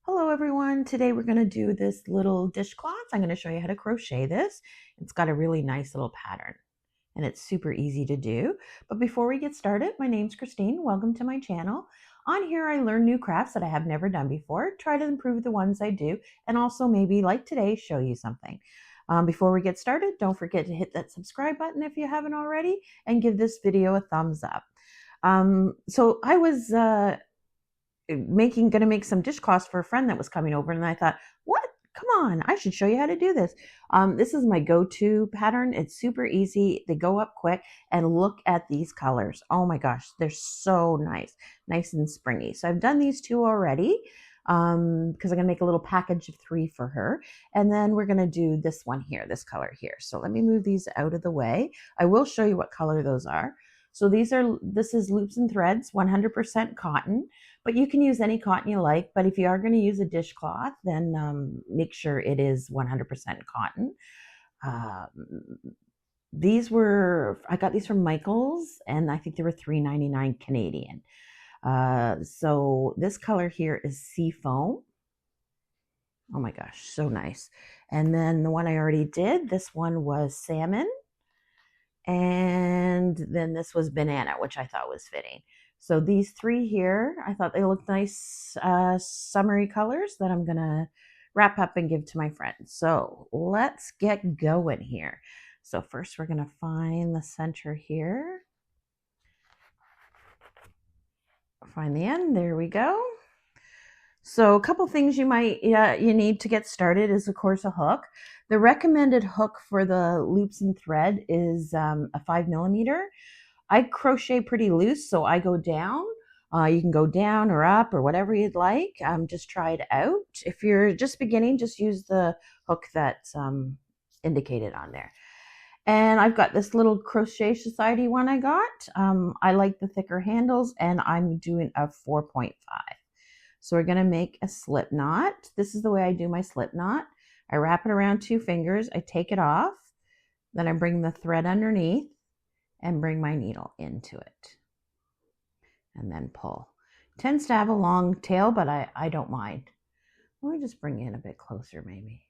Hello everyone, today we're going to do this little dishcloth. I'm going to show you how to crochet this. It's got a really nice little pattern and it's super easy to do. But before we get started, my name's Christine. Welcome to my channel. On here I learn new crafts that I have never done before, try to improve the ones I do, and also maybe like today show you something. Before we get started, don't forget to hit that subscribe button if you haven't already and give this video a thumbs up. So I was gonna make some dishcloths for a friend that was coming over, and I thought, what? Come on, I should show you how to do this. This is my go-to pattern. It's super easy. They go up quick, and look at these colors. Oh my gosh, they're so nice and springy. So I've done these two already because I'm gonna make a little package of 3 for her, and then we're gonna do this one here, this color here. So let me move these out of the way. I will show you what color those are. So this is loops and threads, 100% cotton. But you can use any cotton you like. But if you are going to use a dishcloth, then make sure it is 100% cotton. I got these from Michael's, and I think they were $3.99 Canadian. So this color here is Seafoam. Oh my gosh, so nice. And then the one I already did, this one was Salmon. And then this was Banana, which I thought was fitting. So these 3 here, I thought they looked nice, summery colors that I'm gonna wrap up and give to my friends. So let's get going here. So first we're gonna find the center here. Find the end, there we go. So a couple things you need to get started is, of course, a hook. The recommended hook for the loops and thread is a 5mm. I crochet pretty loose, so I go down. You can go down or up or whatever you'd like. Just try it out. If you're just beginning, just use the hook that's indicated on there. And I've got this little Crochet Society one I got. I like the thicker handles, and I'm doing a 4.5. So we're going to make a slip knot. This is the way I do my slip knot. I wrap it around 2 fingers. I take it off. Then I bring the thread underneath and bring my needle into it. And then pull. It tends to have a long tail, but I don't mind. Let me just bring it in a bit closer maybe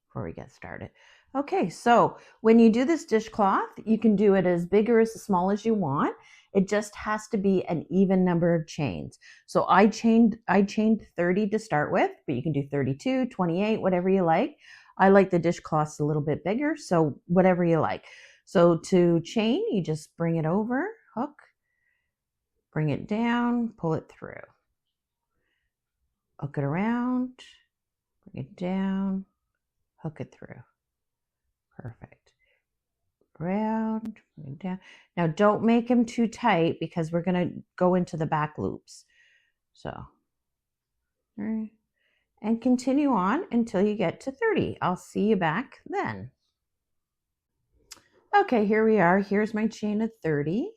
before we get started. Okay, so when you do this dishcloth, you can do it as big or as small as you want. It just has to be an even number of chains. So I chained 30 to start with, but you can do 32, 28, whatever you like. I like the dishcloths a little bit bigger, so whatever you like. So to chain, you just bring it over, hook, bring it down, pull it through. Hook it around, bring it down, hook it through. Perfect. Around, bring it down. Now don't make them too tight because we're going to go into the back loops. So, and continue on until you get to 30. I'll see you back then. Okay, here we are. Here's my chain of 30.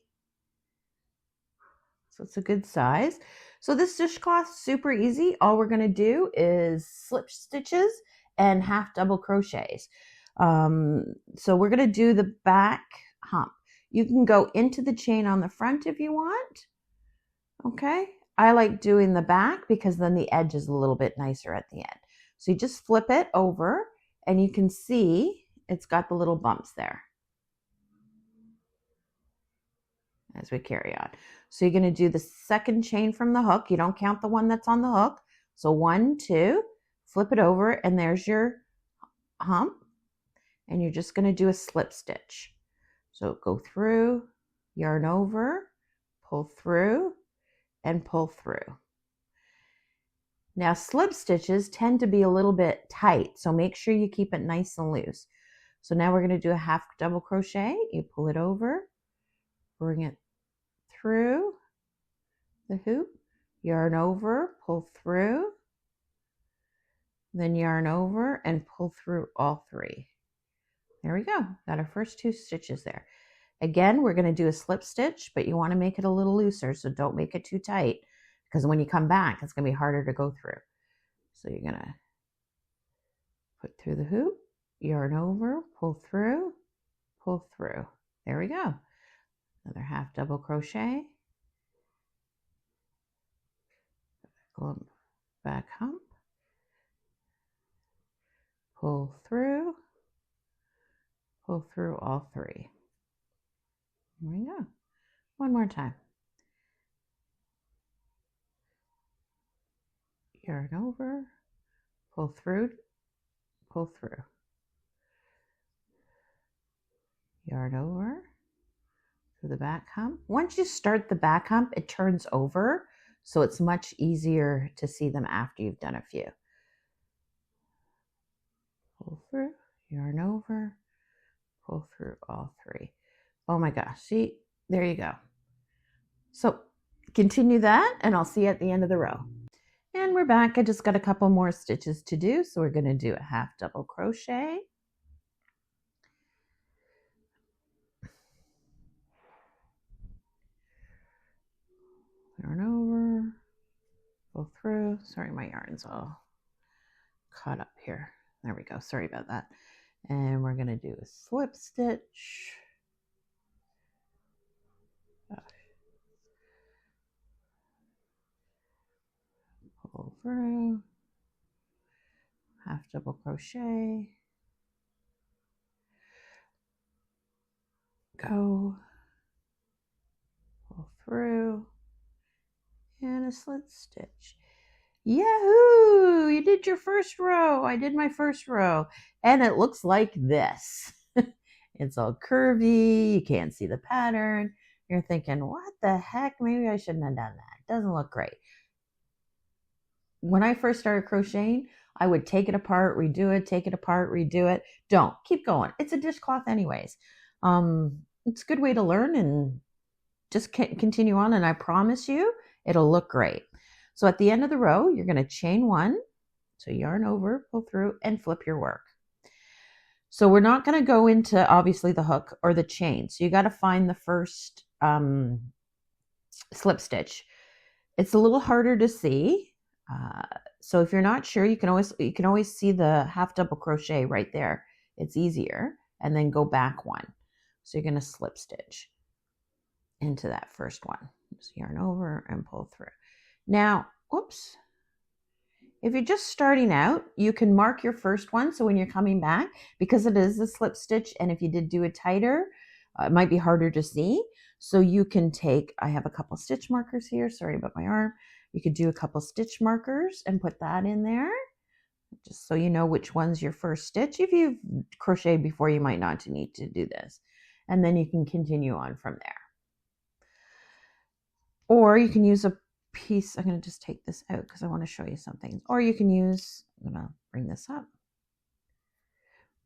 So it's a good size. So this dishcloth, super easy. All we're going to do is slip stitches and half double crochets. So we're going to do the back hump. You can go into the chain on the front if you want. Okay. I like doing the back because then the edge is a little bit nicer at the end. So you just flip it over and you can see it's got the little bumps there as we carry on. So you're going to do the second chain from the hook. You don't count the one that's on the hook. So 1, 2, flip it over, and there's your hump. And you're just going to do a slip stitch. So go through, yarn over, pull through, and pull through. Now slip stitches tend to be a little bit tight, so make sure you keep it nice and loose. So now we're going to do a half double crochet. You pull it over, bring it through the hoop, yarn over, pull through, then yarn over and pull through all 3. There we go. Got our first 2 stitches there. Again, we're going to do a slip stitch, but you want to make it a little looser, so don't make it too tight because when you come back, it's going to be harder to go through. So you're going to put through the hoop, yarn over, pull through, pull through. There we go. Another half double crochet. back hump, pull through all three. There we go. One more time. Yarn over, pull through, yarn over to the back hump. Once you start the back hump, it turns over, so it's much easier to see them after you've done a few. Pull through, yarn over, pull through all three. Oh my gosh, see, there you go. So continue that and I'll see you at the end of the row. And we're back. I just got a couple more stitches to do, so we're going to do a half double crochet. Yarn over, pull through. Sorry, my yarn's all caught up here. There we go. Sorry about that. And we're going to do a slip stitch. Pull through, half double crochet, go, pull through, and a slip stitch. Yahoo! You did your first row. I did my first row, and it looks like this. It's all curvy. You can't see the pattern. You're thinking, what the heck? Maybe I shouldn't have done that. It doesn't look great. When I first started crocheting, I would take it apart, redo it, take it apart, redo it. Don't. Keep going. It's a dishcloth anyways. It's a good way to learn and just continue on, and I promise you it'll look great. So at the end of the row, you're going to chain one. So yarn over, pull through, and flip your work. So we're not going to go into, obviously, the hook or the chain. So you got to find the first slip stitch. It's a little harder to see. So if you're not sure, you can always see the half double crochet right there. It's easier, and then go back one. So you're going to slip stitch into that first one. Just yarn over and pull through. Now, whoops. If you're just starting out, you can mark your first one. So when you're coming back, because it is a slip stitch, and if you did do it tighter, it might be harder to see. So you can take, I have a couple stitch markers here. Sorry about my arm. You could do a couple stitch markers and put that in there, just so you know which one's your first stitch. If you've crocheted before, you might not need to do this. And then you can continue on from there. Or you can use a piece. I'm going to just take this out because I want to show you something. Or you can use, I'm going to bring this up.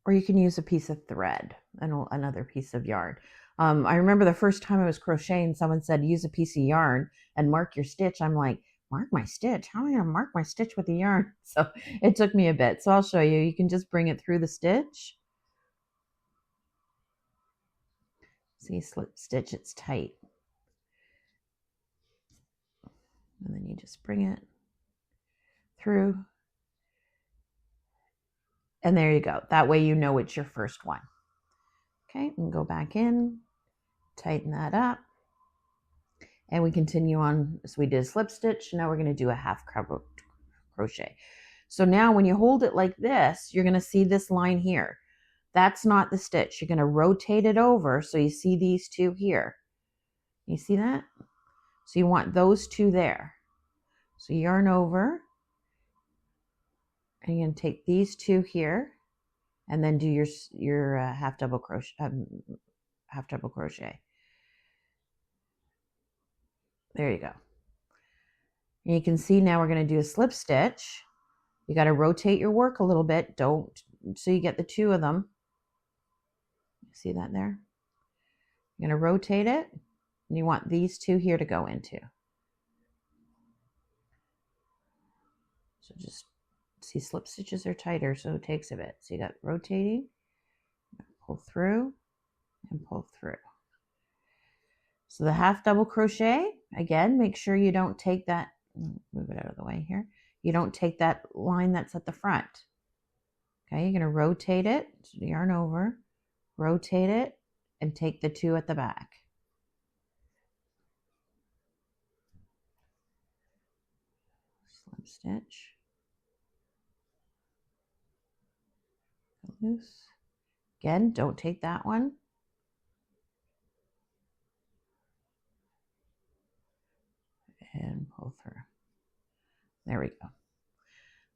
Or you can use a piece of thread and another piece of yarn. I remember the first time I was crocheting, someone said, use a piece of yarn and mark your stitch. I'm like, mark my stitch? How am I going to mark my stitch with the yarn? So it took me a bit. So I'll show you. You can just bring it through the stitch. See, slip stitch, it's tight. And then you just bring it through. And there you go. That way you know it's your first one. Okay, and go back in, tighten that up. And we continue on. So we did a slip stitch. Now we're going to do a half crochet. So now when you hold it like this, you're going to see this line here. That's not the stitch. You're going to rotate it over. So you see these two here. You see that? So you want those two there. So yarn over. And you're going to take these two here. And then do your half double crochet. There you go. And you can see now we're going to do a slip stitch. You got to rotate your work a little bit. So you get the two of them. See that there? You're going to rotate it. And you want these two here to go into. So just see, slip stitches are tighter, so it takes a bit. So you got rotating, pull through, and pull through. So the half double crochet, again, make sure you don't take that, move it out of the way here. You don't take that line that's at the front. Okay, you're going to rotate it, so yarn over, rotate it, and take the two at the back. slip stitch, loose. Again, don't take that one. And pull through. There we go.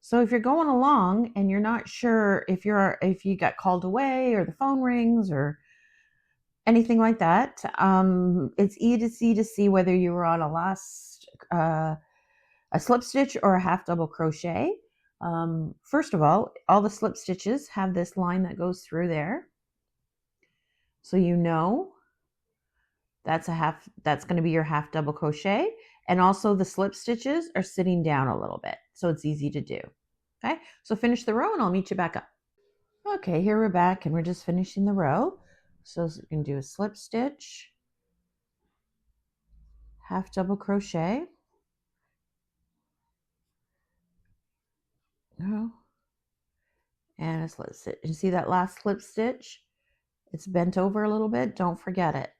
So if you're going along and you're not sure if you got called away or the phone rings or anything like that, it's easy to see whether you were on a slip stitch or a half double crochet. First of all the slip stitches have this line that goes through there, so you know that's going to be your half double crochet. And also the slip stitches are sitting down a little bit, so it's easy to do. Okay, so finish the row and I'll meet you back up. Okay, here we're back and we're just finishing the row. So you can do a slip stitch, half double crochet, and a slip stitch. You see that last slip stitch? It's bent over a little bit. Don't forget it.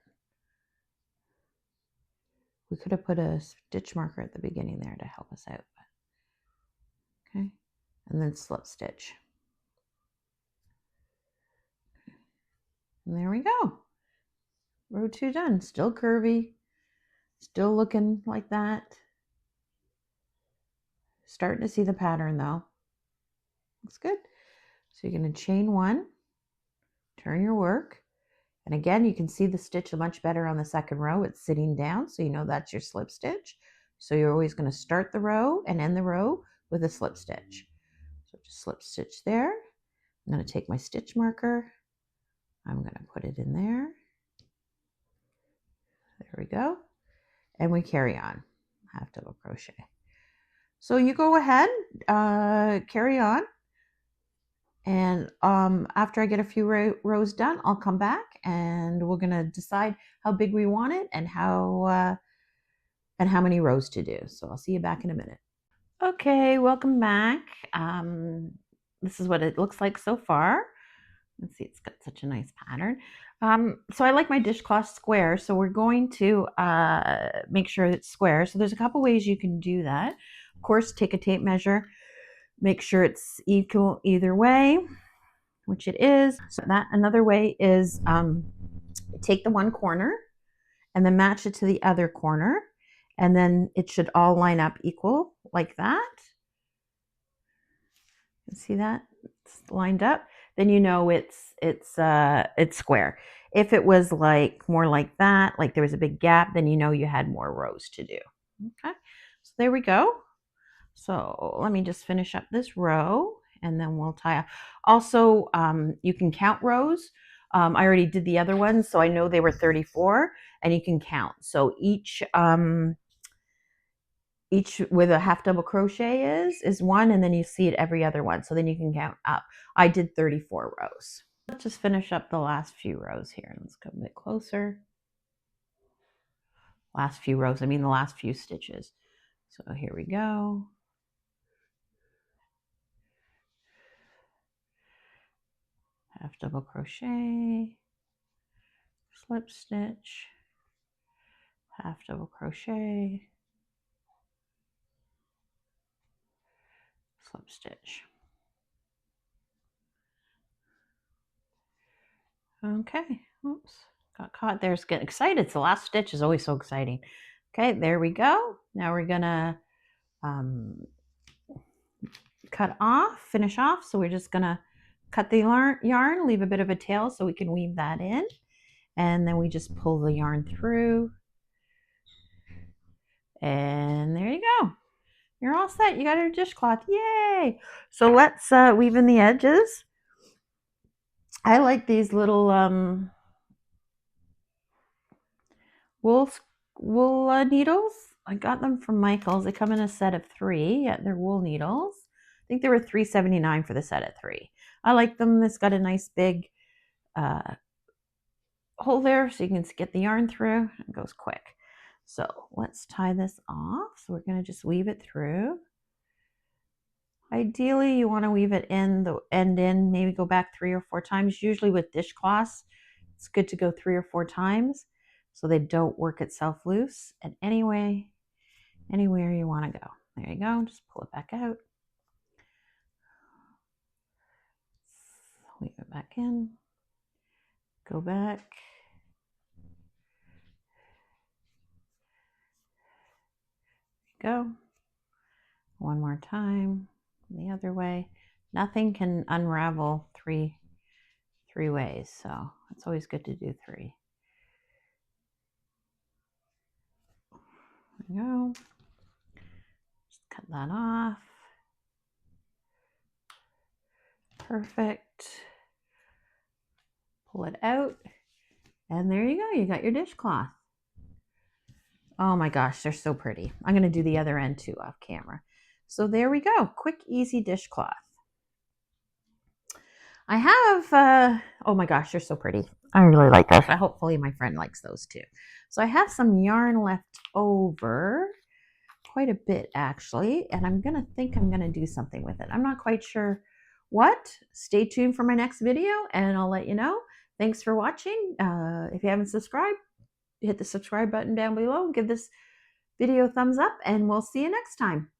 We could have put a stitch marker at the beginning there to help us out. Okay, and then slip stitch. And there we go. Row 2 done. Still curvy. Still looking like that. Starting to see the pattern though. Looks good. So you're going to chain 1, turn your work, and again you can see the stitch much better on the second row. It's sitting down, so you know that's your slip stitch. So you're always going to start the row and end the row with a slip stitch. So just slip stitch there. I'm going to take my stitch marker. I'm going to put it in there. There we go. And we carry on. Half double crochet. So you go ahead, carry on. And after I get a few rows done, I'll come back and we're going to decide how big we want it and how many rows to do. So I'll see you back in a minute. Okay, welcome back. This is what it looks like so far. Let's see, it's got such a nice pattern. So I like my dishcloth square, so we're going to make sure it's square. So there's a couple ways you can do that. Of course, take a tape measure, make sure it's equal either way, which it is. So that another way is take the one corner and then match it to the other corner, and then it should all line up equal like that. You see that? It's lined up. Then you know it's square. If it was like more like that, like there was a big gap, then you know you had more rows to do. Okay, so there we go. So let me just finish up this row and then we'll tie up. Also, you can count rows. I already did the other ones, so I know they were 34, and you can count. So each with a half double crochet is one, and then you see it every other one. So then you can count up. I did 34 rows. Let's just finish up the last few rows here. Let's come a bit closer. Last few rows, I mean the last few stitches. So here we go. Half double crochet, slip stitch, half double crochet, slip stitch. Okay, oops, got caught there. It's getting excited. It's the last stitch is always so exciting. Okay, there we go. Now we're gonna finish off. So we're just gonna cut the yarn, leave a bit of a tail so we can weave that in. And then we just pull the yarn through. And there you go. You're all set. You got your dishcloth. Yay! So let's weave in the edges. I like these little wool needles. I got them from Michael's. They come in a set of 3. Yeah, they're wool needles. I think they were $3.79 for the set of 3. I like them. It's got a nice big hole there so you can get the yarn through. It goes quick. So let's tie this off. So we're going to just weave it through. Ideally, you want to weave it in, the end in, maybe go back 3 or 4 times. Usually with dishcloths, it's good to go 3 or 4 times so they don't work itself loose. And anywhere you want to go. There you go. Just pull it back out. Leave it back in. Go back. Go. One more time. The other way. Nothing can unravel three ways, so it's always good to do 3. There we go. Just cut that off. Perfect. Pull it out, and there you go. You got your dishcloth. Oh my gosh, they're so pretty. I'm going to do the other end too off camera. So there we go. Quick, easy dishcloth. I have, oh my gosh, they're so pretty. I really like those. Hopefully my friend likes those too. So I have some yarn left over, quite a bit actually, and I'm going to do something with it. I'm not quite sure what. Stay tuned for my next video and I'll let you know. Thanks for watching. If you haven't subscribed, hit the subscribe button down below. Give this video a thumbs up and we'll see you next time.